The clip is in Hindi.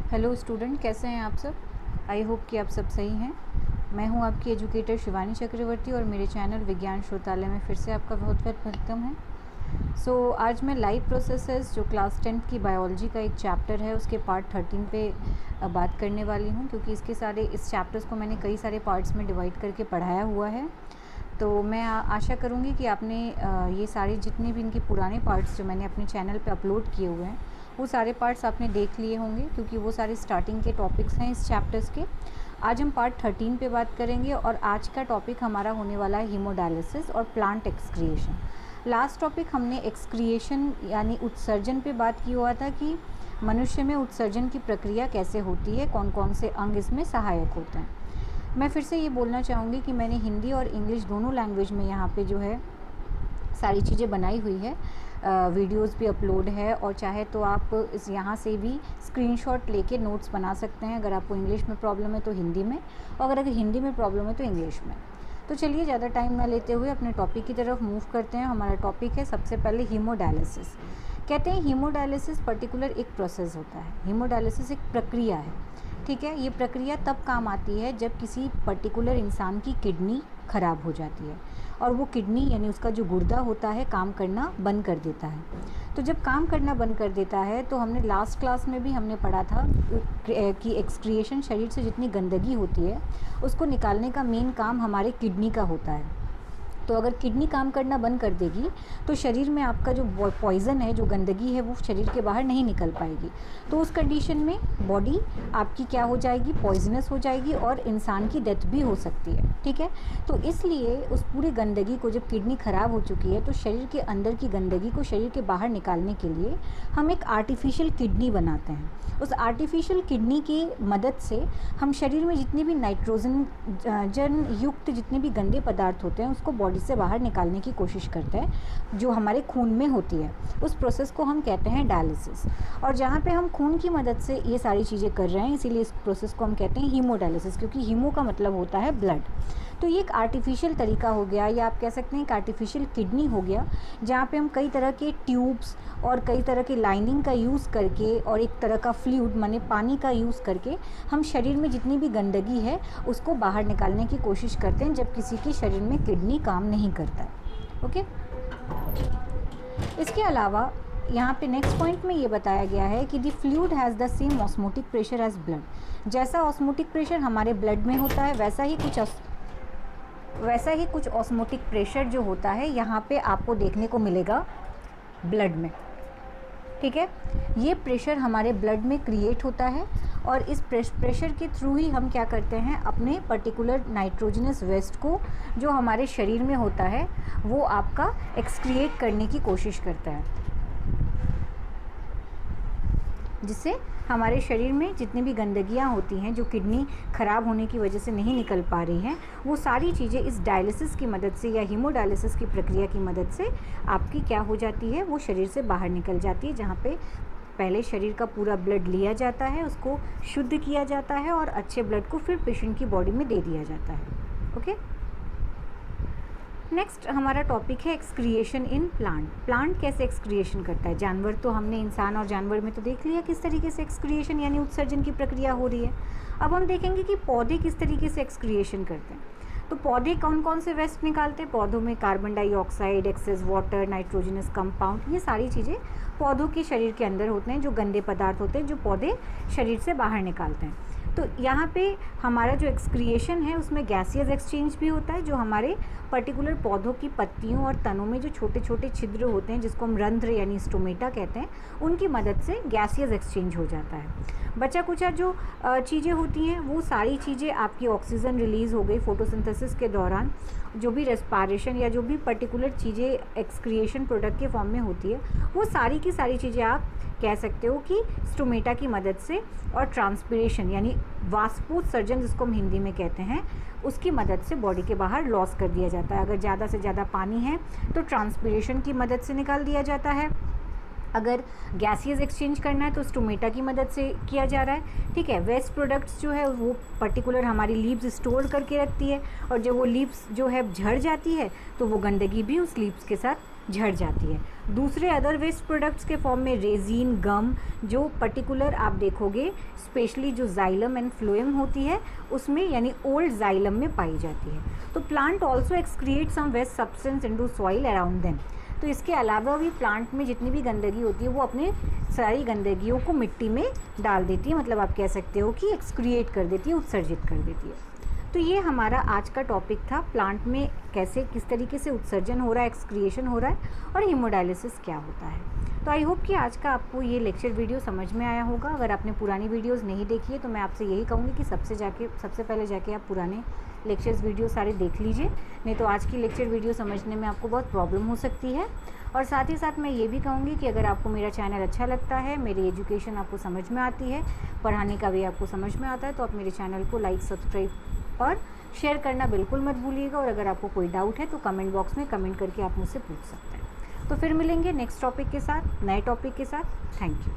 हेलो स्टूडेंट, कैसे हैं आप सब। आई होप कि आप सब सही हैं। मैं हूं आपकी एजुकेटर शिवानी चक्रवर्ती और मेरे चैनल विज्ञान श्रोतालय में फिर से आपका बहुत बहुत वेलकम है। आज मैं लाइव प्रोसेसेस जो क्लास 10th की बायोलॉजी का एक चैप्टर है उसके पार्ट 13 पे बात करने वाली हूं, क्योंकि इस चैप्टर्स को मैंने कई सारे पार्ट्स में डिवाइड करके पढ़ाया हुआ है। तो मैं आशा करूँगी कि आपने ये सारे जितने भी इनके पुराने पार्ट्स जो मैंने अपने चैनल पे अपलोड किए हुए हैं वो सारे पार्ट्स आपने देख लिए होंगे, क्योंकि वो सारे स्टार्टिंग के टॉपिक्स हैं इस चैप्टर्स के। आज हम पार्ट 13 पे बात करेंगे और आज का टॉपिक हमारा होने वाला है हीमोडायलिसिस और प्लांट एक्सक्रिएशन। लास्ट टॉपिक हमने एक्सक्रिएशन यानी उत्सर्जन पे बात की हुआ था कि मनुष्य में उत्सर्जन की प्रक्रिया कैसे होती है, कौन कौन से अंग इसमें सहायक होते हैं। मैं फिर से ये बोलना चाहूँगी कि मैंने हिंदी और इंग्लिश दोनों लैंग्वेज में यहाँ पे जो है सारी चीज़ें बनाई हुई है, वीडियोस भी अपलोड है, और चाहे तो आप इस यहाँ से भी स्क्रीनशॉट लेके नोट्स बना सकते हैं। अगर आपको इंग्लिश में प्रॉब्लम है तो हिंदी में, और अगर हिंदी में प्रॉब्लम है तो इंग्लिश में। तो चलिए ज़्यादा टाइम ना लेते हुए अपने टॉपिक की तरफ मूव करते हैं। हमारा टॉपिक है सबसे पहले हीमोडायलिसिस। कहते हैं हीमोडायलिसिस पर्टिकुलर एक प्रोसेस होता है। हीमोडायलिसिस एक प्रक्रिया है, ठीक है। ये प्रक्रिया तब काम आती है जब किसी पर्टिकुलर इंसान की किडनी ख़राब हो जाती है और वो किडनी यानी उसका जो गुर्दा होता है काम करना बंद कर देता है। तो जब काम करना बंद कर देता है तो हमने लास्ट क्लास में भी हमने पढ़ा था कि एक्सक्रिएशन, शरीर से जितनी गंदगी होती है उसको निकालने का मेन काम हमारे किडनी का होता है। तो अगर किडनी काम करना बंद कर देगी तो शरीर में आपका जो पॉइज़न है, जो गंदगी है, वो शरीर के बाहर नहीं निकल पाएगी। तो उस कंडीशन में बॉडी आपकी क्या हो जाएगी, पॉइजनस हो जाएगी और इंसान की डेथ भी हो सकती है, ठीक है। तो इसलिए उस पूरी गंदगी को, जब किडनी ख़राब हो चुकी है तो शरीर के अंदर की गंदगी को शरीर के बाहर निकालने के लिए हम एक आर्टिफिशियल किडनी बनाते हैं। उस आर्टिफिशियल किडनी की मदद से हम शरीर में जितनी भी नाइट्रोजन युक्त जितने भी गंदे पदार्थ होते हैं उसको बॉडी से बाहर निकालने की कोशिश करते हैं, जो हमारे खून में होती है। उस प्रोसेस को हम कहते हैं डायलिसिस। और जहाँ पे हम खून की मदद से ये सारी चीज़ें कर रहे हैं, इसीलिए इस प्रोसेस को हम कहते हैं हीमोडायलिसिस, क्योंकि हीमो का मतलब होता है ब्लड। तो ये एक आर्टिफिशियल तरीका हो गया, या आप कह सकते हैं एक आर्टिफिशियल किडनी हो गया, जहाँ पे हम कई तरह के ट्यूब्स और कई तरह की लाइनिंग का यूज़ करके और एक तरह का फ्लूइड माने पानी का यूज़ करके हम शरीर में जितनी भी गंदगी है उसको बाहर निकालने की कोशिश करते हैं जब किसी के शरीर में किडनी काम नहीं करता है। ओके, इसके अलावा यहाँ पे नेक्स्ट पॉइंट में ये बताया गया है कि the fluid has the same osmotic pressure as blood. जैसा ऑस्मोटिक प्रेशर हमारे ब्लड में होता है वैसा ही कुछ ऑस्मोटिक प्रेशर जो होता है यहाँ पे आपको देखने को मिलेगा ब्लड में, ठीक है। ये प्रेशर हमारे ब्लड में क्रिएट होता है और इस प्रेशर के थ्रू ही हम क्या करते हैं, अपने पर्टिकुलर नाइट्रोजनस वेस्ट को जो हमारे शरीर में होता है वो आपका एक्सक्रिएट करने की कोशिश करता है, जिससे हमारे शरीर में जितनी भी गंदगियाँ होती हैं जो किडनी ख़राब होने की वजह से नहीं निकल पा रही हैं, वो सारी चीज़ें इस डायलिसिस की मदद से या हीमोडायलिसिस की प्रक्रिया की मदद से आपकी क्या हो जाती है, वो शरीर से बाहर निकल जाती है। जहाँ पे पहले शरीर का पूरा ब्लड लिया जाता है, उसको शुद्ध किया जाता है और अच्छे ब्लड को फिर पेशेंट की बॉडी में दे दिया जाता है। ओके, नेक्स्ट हमारा टॉपिक है एक्सक्रिएशन इन प्लांट। प्लांट कैसे एक्सक्रिएशन करता है। जानवर तो हमने इंसान और जानवर में तो देख लिया किस तरीके से एक्सक्रिएशन यानी उत्सर्जन की प्रक्रिया हो रही है। अब हम देखेंगे कि पौधे किस तरीके से एक्सक्रिएशन करते हैं। तो पौधे कौन कौन से वेस्ट निकालते हैं। पौधों में carbon dioxide, excess water, nitrogenous compound, ये सारी चीज़ें पौधों के शरीर के अंदर होते हैं, जो गंदे पदार्थ होते हैं जो पौधे शरीर से बाहर निकालते हैं। तो यहाँ पे हमारा जो एक्सक्रिएशन है उसमें गैसियस एक्सचेंज भी होता है, जो हमारे पर्टिकुलर पौधों की पत्तियों और तनों में जो छोटे छोटे छिद्र होते हैं जिसको हम रंध्र यानी स्टोमेटा कहते हैं, उनकी मदद से गैसियस एक्सचेंज हो जाता है। बचा कुचा जो चीज़ें होती हैं वो सारी चीज़ें आपकी ऑक्सीजन रिलीज़ हो गई फोटोसिंथेसिस के दौरान, जो भी रेस्पायरेशन या जो भी पर्टिकुलर चीज़ें एक्सक्रिएशन प्रोडक्ट के फॉर्म में होती है वो सारी की सारी चीज़ें आप कह सकते हो कि स्टोमेटा की मदद से और ट्रांसपिरेशन यानी वाष्पोत्सर्जन जिसको हम हिंदी में कहते हैं, उसकी मदद से बॉडी के बाहर लॉस कर दिया जाता है। अगर ज़्यादा से ज़्यादा पानी है तो ट्रांसपिरेशन की मदद से निकाल दिया जाता है। अगर गैसियस एक्सचेंज करना है तो स्टोमेटा की मदद से किया जा रहा है, ठीक है। वेस्ट प्रोडक्ट्स जो है वो पर्टिकुलर हमारी लीव्स स्टोर करके रखती है और जब वो लीव्स जो है झड़ जाती है तो वो गंदगी भी उस लीव्स के साथ झड़ जाती है। दूसरे अदर वेस्ट प्रोडक्ट्स के फॉर्म में रेजिन, गम, जो पर्टिकुलर आप देखोगे स्पेशली जो जाइलम एंड फ्लोएम होती है उसमें, यानी ओल्ड जाइलम में पाई जाती है। तो plant also excrete some waste substance into soil around them. तो इसके अलावा भी प्लांट में जितनी भी गंदगी होती है वो अपने सारी गंदगियों को मिट्टी में डाल देती है, मतलब आप कह सकते हो कि एक्सक्रिएट कर देती है, उत्सर्जित कर देती है। तो ये हमारा आज का टॉपिक था, प्लांट में कैसे किस तरीके से उत्सर्जन हो रहा है, एक्सक्रिएशन हो रहा है और हीमोडायलिसिस क्या होता है। तो आई होप कि आज का आपको ये लेक्चर वीडियो समझ में आया होगा। अगर आपने पुरानी वीडियोस नहीं देखी है तो मैं आपसे यही कहूँगी कि सबसे पहले जाके आप पुराने लेक्चर्स वीडियो सारे देख लीजिए, नहीं तो आज की लेक्चर वीडियो समझने में आपको बहुत प्रॉब्लम हो सकती है। और साथ ही साथ मैं ये भी कहूँगी कि अगर आपको मेरा चैनल अच्छा लगता है, मेरी एजुकेशन आपको समझ में आती है, पढ़ाने का भी आपको समझ में आता है, तो आप मेरे चैनल को लाइक, सब्सक्राइब और शेयर करना बिल्कुल मत भूलिएगा। और अगर आपको कोई डाउट है तो कमेंट बॉक्स में कमेंट करके आप मुझसे पूछ सकते हैं। तो फिर मिलेंगे नेक्स्ट टॉपिक के साथ, नए टॉपिक के साथ। Thank you.